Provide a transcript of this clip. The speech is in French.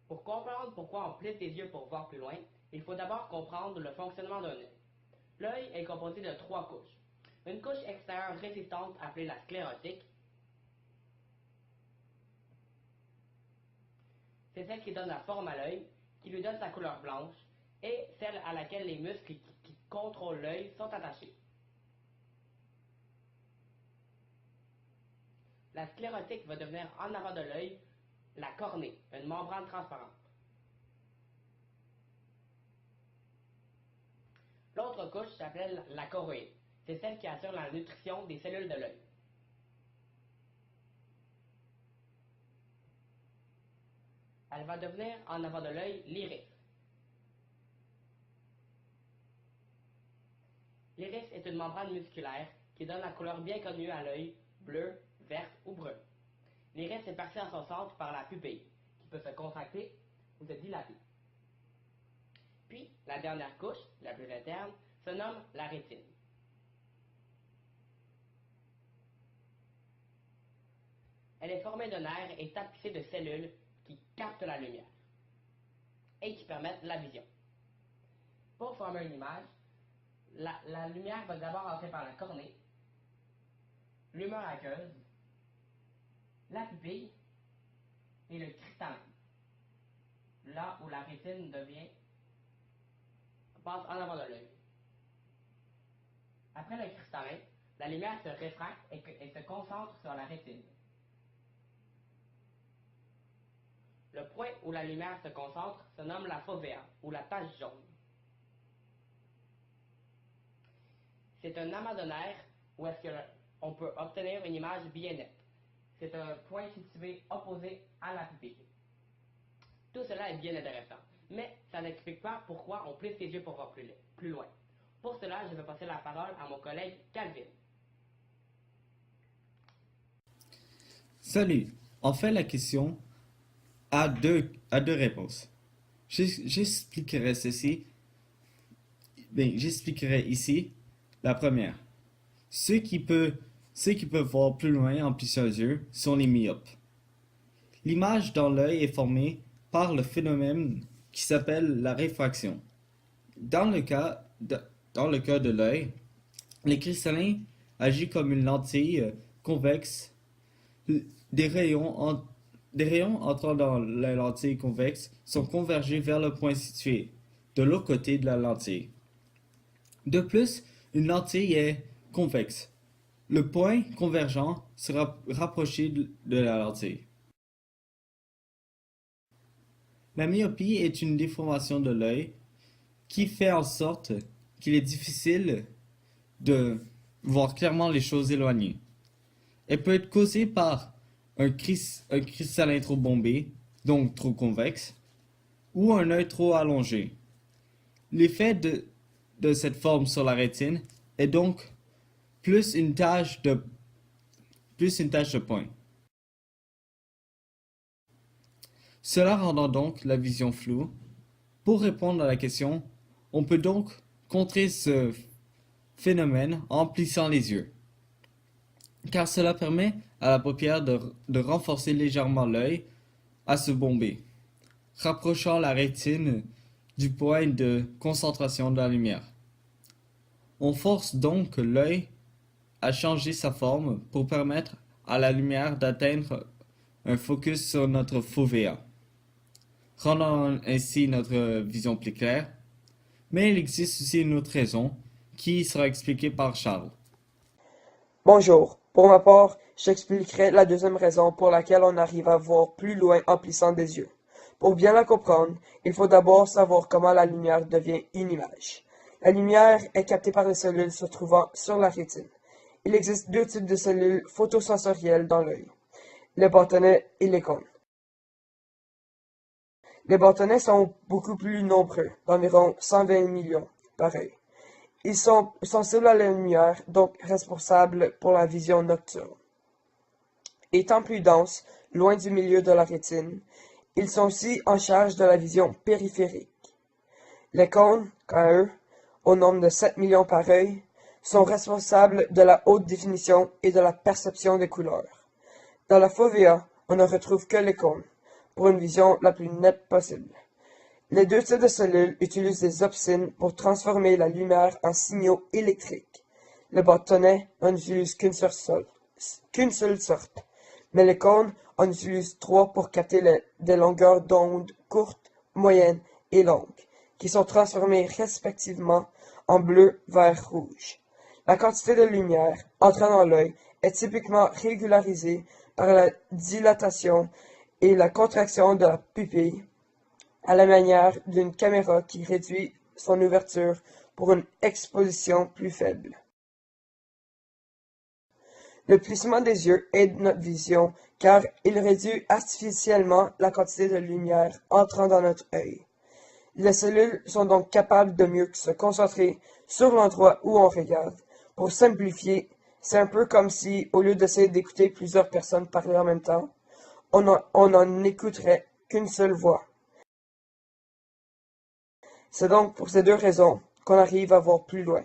Pour comprendre pourquoi on plisse les yeux pour voir plus loin, il faut d'abord comprendre le fonctionnement d'un œil. L'œil est composé de trois couches. Une couche extérieure résistante appelée la sclérotique, c'est celle qui donne la forme à l'œil, qui lui donne sa couleur blanche, et celle à laquelle les muscles qui contrôlent l'œil sont attachés. La sclérotique va devenir en avant de l'œil la cornée, une membrane transparente. L'autre couche s'appelle la choroïde. C'est celle qui assure la nutrition des cellules de l'œil. Elle va devenir en avant de l'œil l'iris. L'iris est une membrane musculaire qui donne la couleur bien connue à l'œil, bleu, vert ou brun. L'iris est percé en son centre par la pupille, qui peut se contracter ou se dilater. Puis, la dernière couche, la plus interne, se nomme la rétine. Elle est formée de nerfs et tapissée de cellules qui captent la lumière et qui permettent la vision. Pour former une image, la lumière va d'abord entrer par la cornée, l'humeur aqueuse, la pupille et le cristallin. Là où la rétine passe en avant de l'œil. Après le cristallin, la lumière se réfracte et se concentre sur la rétine. Le point où la lumière se concentre se nomme la fovea ou la tache jaune. C'est un amas de nerfs où est-ce qu'on peut obtenir une image bien nette. C'est un point situé opposé à la pupille. Tout cela est bien intéressant, mais ça n'explique pas pourquoi on plisse ses yeux pour voir plus loin. Pour cela, je vais passer la parole à mon collègue Calvin. Salut. En fait, la question a deux réponses. J'expliquerai ceci. J'expliquerai ici la première. Ceux qui peuvent voir plus loin en plissant les yeux sont les myopes. L'image dans l'œil est formée par le phénomène qui s'appelle la réfraction. Dans le cas de l'œil, le cristallin agit comme une lentille convexe. Des rayons entrant dans la lentille convexe sont convergés vers le point situé de l'autre côté de la lentille. De plus, une lentille est convexe. Le point convergent sera rapproché de la lentille. La myopie est une déformation de l'œil qui fait en sorte qu'il est difficile de voir clairement les choses éloignées. Elle peut être causée par un cristallin trop bombé, donc trop convexe, ou un œil trop allongé. L'effet de cette forme sur la rétine est donc plus une tache de point. Cela rendant donc la vision floue. Pour répondre à la question, on peut donc contrer ce phénomène en plissant les yeux, car cela permet à la paupière de renforcer légèrement l'œil à se bomber, rapprochant la rétine du point de concentration de la lumière. On force donc l'œil à changer sa forme pour permettre à la lumière d'atteindre un focus sur notre fovea, rendant ainsi notre vision plus claire. Mais il existe aussi une autre raison qui sera expliquée par Charles. Bonjour. Pour ma part, j'expliquerai la deuxième raison pour laquelle on arrive à voir plus loin en plissant des yeux. Pour bien la comprendre, il faut d'abord savoir comment la lumière devient une image. La lumière est captée par les cellules se trouvant sur la rétine. Il existe deux types de cellules photosensorielles dans l'œil, les bâtonnets et les cônes. Les bâtonnets sont beaucoup plus nombreux, d'environ 120 millions par œil. Ils sont sensibles à la lumière, donc responsables pour la vision nocturne. Étant plus denses, loin du milieu de la rétine, ils sont aussi en charge de la vision périphérique. Les cônes, quant à eux, au nombre de 7 millions par œil, sont responsables de la haute définition et de la perception des couleurs. Dans la fovea, on ne retrouve que les cônes. pour une vision la plus nette possible. Les deux types de cellules utilisent des opsines pour transformer la lumière en signaux électriques. Le bâtonnet n'en utilise qu'une seule sorte, mais les cônes en utilisent trois pour capter des longueurs d'onde courtes, moyennes et longues, qui sont transformées respectivement en bleu, vert, rouge. La quantité de lumière entrant dans l'œil est typiquement régularisée par la dilatation et la contraction de la pupille, à la manière d'une caméra qui réduit son ouverture pour une exposition plus faible. Le plissement des yeux aide notre vision car il réduit artificiellement la quantité de lumière entrant dans notre œil. Les cellules sont donc capables de mieux se concentrer sur l'endroit où on regarde. Pour simplifier, c'est un peu comme si, au lieu d'essayer d'écouter plusieurs personnes parler en même temps, on n'en écouterait qu'une seule voix. C'est donc pour ces deux raisons qu'on arrive à voir plus loin.